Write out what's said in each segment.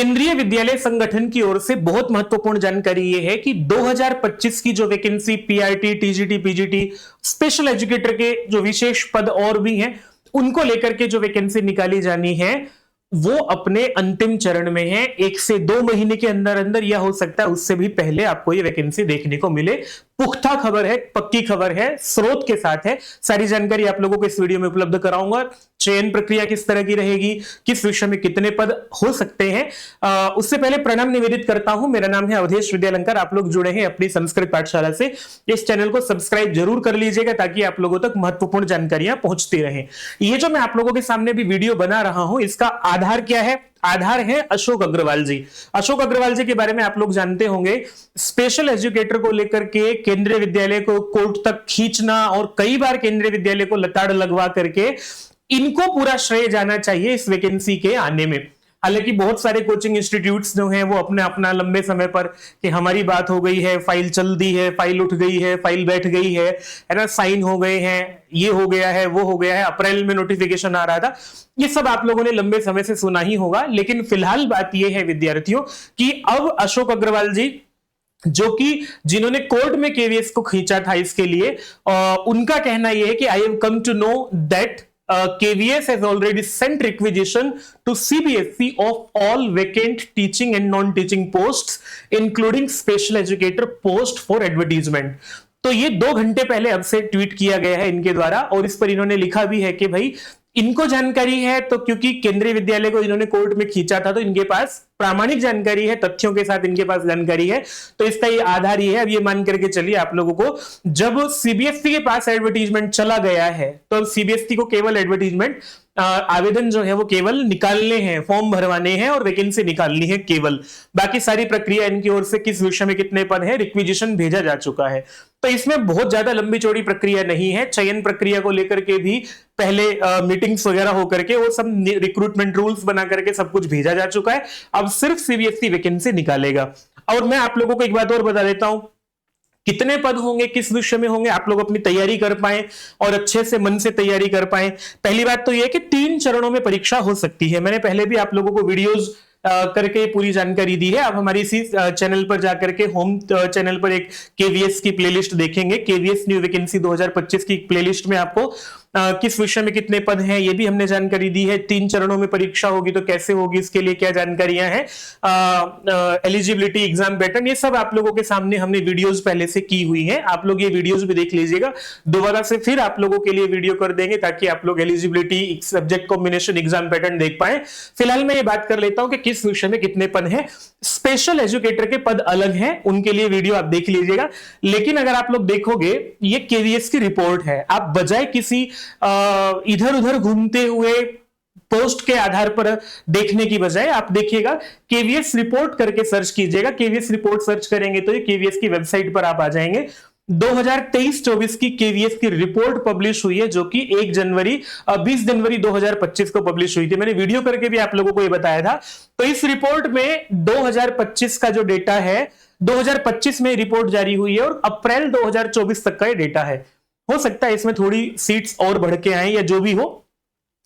केंद्रीय विद्यालय संगठन की ओर से बहुत महत्वपूर्ण जानकारी यह है कि 2025 की जो vacancy PRT, TGT, PGT, special educator के जो विशेष पद और भी हैं, उनको लेकर के जो वैकेंसी निकाली जानी है वो अपने अंतिम चरण में है। 1 से 2 महीने के अंदर अंदर, या हो सकता है उससे भी पहले आपको ये वैकेंसी देखने को मिले। पुख्ता खबर है, पक्की खबर है, स्रोत के साथ है। सारी जानकारी आप लोगों को इस वीडियो में उपलब्ध कराऊंगा। चयन प्रक्रिया किस तरह की रहेगी, किस विषय में कितने पद हो सकते हैं, उससे पहले प्रणाम निवेदित करता हूं। मेरा नाम है अवधेश विद्यालंकार। आप लोग जुड़े हैं अपनी संस्कृत पाठशाला से। इस चैनल को सब्सक्राइब जरूर कर लीजिएगा ताकि आप लोगों तक महत्वपूर्ण जानकारियां पहुंचती रहें। ये जो मैं आप लोगों के सामने भी वीडियो बना रहा हूं, इसका आधार क्या है? आधार है अशोक अग्रवाल जी। अशोक अग्रवाल जी के बारे में आप लोग जानते होंगे। स्पेशल एजुकेटर को लेकर के केंद्रीय विद्यालय को कोर्ट तक खींचना और कई बार केंद्रीय विद्यालय को लताड़ लगवा करके, इनको पूरा श्रेय जाना चाहिए इस वैकेंसी के आने में। हालांकि बहुत सारे कोचिंग इंस्टीट्यूट्स जो हैं वो अपना लंबे समय पर कि हमारी बात हो गई है, फाइल चल दी है, फाइल उठ गई है, फाइल बैठ गई है ना, साइन हो गए हैं, ये हो गया है, वो हो गया है, अप्रैल में नोटिफिकेशन आ रहा था, ये सब आप लोगों ने लंबे समय से सुना ही होगा। लेकिन फिलहाल बात यह है विद्यार्थियों कि अब अशोक अग्रवाल जी, जो कि जिन्होंने कोर्ट में केवीएस को खींचा था इसके लिए, उनका कहना यह है कि I have come to know that KVS has already sent requisition to CBSE of all vacant teaching and non-teaching posts, including special educator post for advertisement। तो ये 2 घंटे पहले अब से ट्वीट किया गया है इनके द्वारा, और इस पर इन्होंने लिखा भी है कि भाई इनको जानकारी है, तो क्योंकि केंद्रीय विद्यालय को इन्होंने कोर्ट में खींचा था तो इनके पास प्रामाणिक जानकारी है, तथ्यों के साथ इनके पास जानकारी है, तो इसका ये आधार ही है। अब ये मान करके चलिए आप लोगों को, जब सीबीएसई के पास एडवर्टीजमेंट चला गया है तो अब सीबीएसई को केवल एडवर्टीजमेंट आवेदन जो है वो केवल निकालने हैं, फॉर्म भरवाने हैं और वैकेंसी निकालनी है केवल। बाकी सारी प्रक्रिया इनकी ओर से किस विषय में कितने पद है, रिक्विजिशन भेजा जा चुका है। तो इसमें बहुत ज्यादा लंबी चौड़ी प्रक्रिया नहीं है। चयन प्रक्रिया को लेकर के भी पहले मीटिंग्स वगैरह होकर के वो सब रिक्रूटमेंट रूल्स बना करके सब कुछ भेजा जा चुका है। अब सिर्फ सीबीएसई वैकेंसी निकालेगा। और मैं आप लोगों को एक बात और बता देता हूं, कितने पद होंगे, किस विषय में होंगे, आप लोग अपनी तैयारी कर पाए और अच्छे से मन से तैयारी कर पाए। पहली बात तो यह कि 3 चरणों में परीक्षा हो सकती है। मैंने पहले भी आप लोगों को वीडियोस करके पूरी जानकारी दी है। आप हमारी इसी चैनल पर जाकर के होम चैनल पर एक केवीएस की प्लेलिस्ट देखेंगे। केवीएस न्यू वैकेंसी 2025 की प्लेलिस्ट में आपको किस विषय में कितने पद हैं ये भी हमने जानकारी दी है। 3 चरणों में परीक्षा होगी तो कैसे होगी, इसके लिए क्या जानकारियां हैं, एलिजिबिलिटी, एग्जाम पैटर्न, ये सब आप लोगों के सामने हमने वीडियोस पहले से की हुई हैं। आप लोग ये वीडियोस भी देख लीजिएगा। दोबारा से फिर आप लोगों के लिए वीडियो कर देंगे ताकि आप लोग eligibility, subject combination, exam pattern देख पाए। फिलहाल मैं ये बात कर लेता हूं कि किस विषय में कितने पद हैं। स्पेशल एजुकेटर के पद अलग हैं, उनके लिए वीडियो आप देख लीजिएगा। लेकिन अगर आप लोग देखोगे, ये केवीएस की रिपोर्ट है। आप बजाय किसी इधर उधर घूमते हुए पोस्ट के आधार पर देखने की बजाय आप देखिएगा, केवीएस रिपोर्ट करके सर्च कीजिएगा। केवीएस रिपोर्ट सर्च करेंगे तो ये केवीएस की वेबसाइट पर आप आ जाएंगे। 2023-24 की केवीएस की रिपोर्ट पब्लिश हुई है, जो कि 20 जनवरी 2025 को पब्लिश हुई थी। मैंने वीडियो करके भी आप लोगों को ये बताया था। तो इस रिपोर्ट में 2025 का जो डेटा है, 2025 में रिपोर्ट जारी हुई है और अप्रैल 2024 तक का ये डेटा है। हो सकता है इसमें थोड़ी सीट्स और बढ़ के आए या जो भी हो,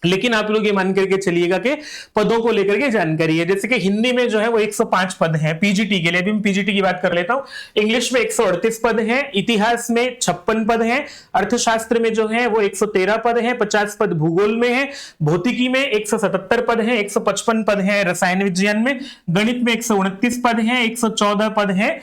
लेकिन आप लोग ये मान करके चलिएगा कि पदों को लेकर के जानकारी है। जैसे कि हिंदी में जो है वो 105 पद हैं पीजीटी के लिए, अभी मैं पीजीटी की बात कर लेता हूं। इंग्लिश में 138 पद हैं, इतिहास में 56 पद हैं, अर्थशास्त्र में जो है वो 113 पद हैं, 50 पद भूगोल में है, भौतिकी में 177 पद हैं, 155 पद हैं रसायन विज्ञान में, गणित में 129 पद हैं, 114 पद हैं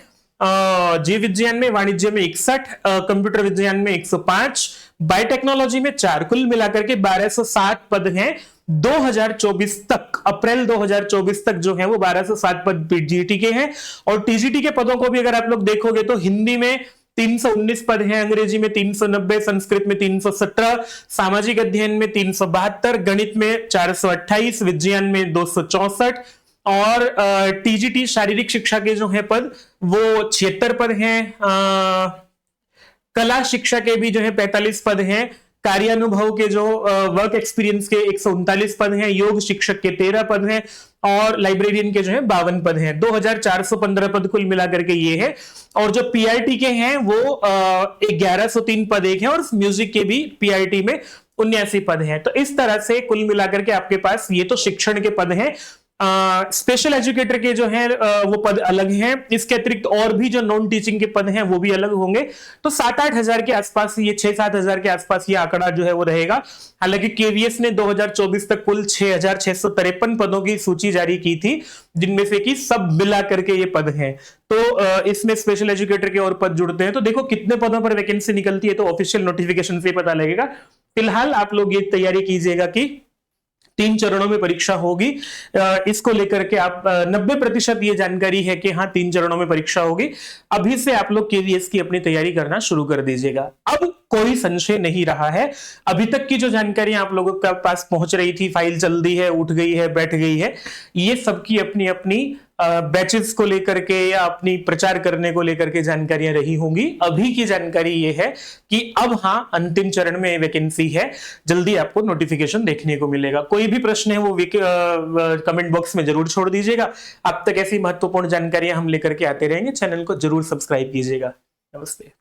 जीव विज्ञान में, वाणिज्य में 61, कंप्यूटर विज्ञान में 105, बायोटेक्नोलॉजी में 4, कुल मिलाकर के 1207 पद हैं। 2024 तक, अप्रैल 2024 तक जो है वो 1207 पद पीजीटी के हैं। और टीजीटी के पदों को भी अगर आप लोग देखोगे तो हिंदी में 319 पद हैं, अंग्रेजी में 390, संस्कृत में 317, सामाजिक अध्ययन में 372, गणित में 428, विज्ञान में 264 और टीजीटी शारीरिक शिक्षा के जो है पद वो 76 पद हैं। कला शिक्षा के भी जो है 45 पद हैं। कार्यानुभव के जो वर्क एक्सपीरियंस के 139 पद हैं। योग शिक्षक के 13 पद हैं और लाइब्रेरियन के जो है 52 पद हैं। 2415 पद कुल मिलाकर के ये है। और जो पीआरटी के हैं वो 1103 पद एक हैं और म्यूजिक के भी पीआरटी में 79 पद हैं। तो इस तरह से कुल मिलाकर के आपके पास ये तो शिक्षण के पद हैं। स्पेशल एजुकेटर के जो है वो पद अलग हैं। इसके अतिरिक्त और भी जो नॉन टीचिंग के पद हैं वो भी अलग होंगे। तो 7-8 हजार के आसपास, ये 6-7 हजार के आसपास ये आंकड़ा जो है वो रहेगा। हालांकि केवीएस ने 2024 तक कुल 6,653 पदों की सूची जारी की थी, जिनमें से कि सब मिला करके ये पद हैं। तो इसमें स्पेशल एजुकेटर के और पद जुड़ते हैं। तो देखो कितने पदों पर वैकेंसी निकलती है तो ऑफिशियल नोटिफिकेशन से पता लगेगा। फिलहाल आप लोग ये तैयारी कीजिएगा कि 3 चरणों में परीक्षा होगी। इसको लेकर के आप 90% ये जानकारी है कि हाँ 3 चरणों में परीक्षा होगी। अभी से आप लोग केवीएस की अपनी तैयारी करना शुरू कर दीजिएगा। अब कोई संशय नहीं रहा है। अभी तक की जो जानकारी आप लोगों के पास पहुंच रही थी, फाइल चल दी है, उठ गई है, बैठ गई है, ये सबकी अपनी अपनी बैचेस को लेकर के या अपनी प्रचार करने को लेकर के जानकारियां रही होंगी। अभी की जानकारी ये है कि अब हाँ अंतिम चरण में वैकेंसी है, जल्दी आपको नोटिफिकेशन देखने को मिलेगा। कोई भी प्रश्न है वो कमेंट बॉक्स में जरूर छोड़ दीजिएगा। अब तक ऐसी महत्वपूर्ण जानकारियां हम लेकर के आते रहेंगे। चैनल को जरूर सब्सक्राइब कीजिएगा। नमस्ते।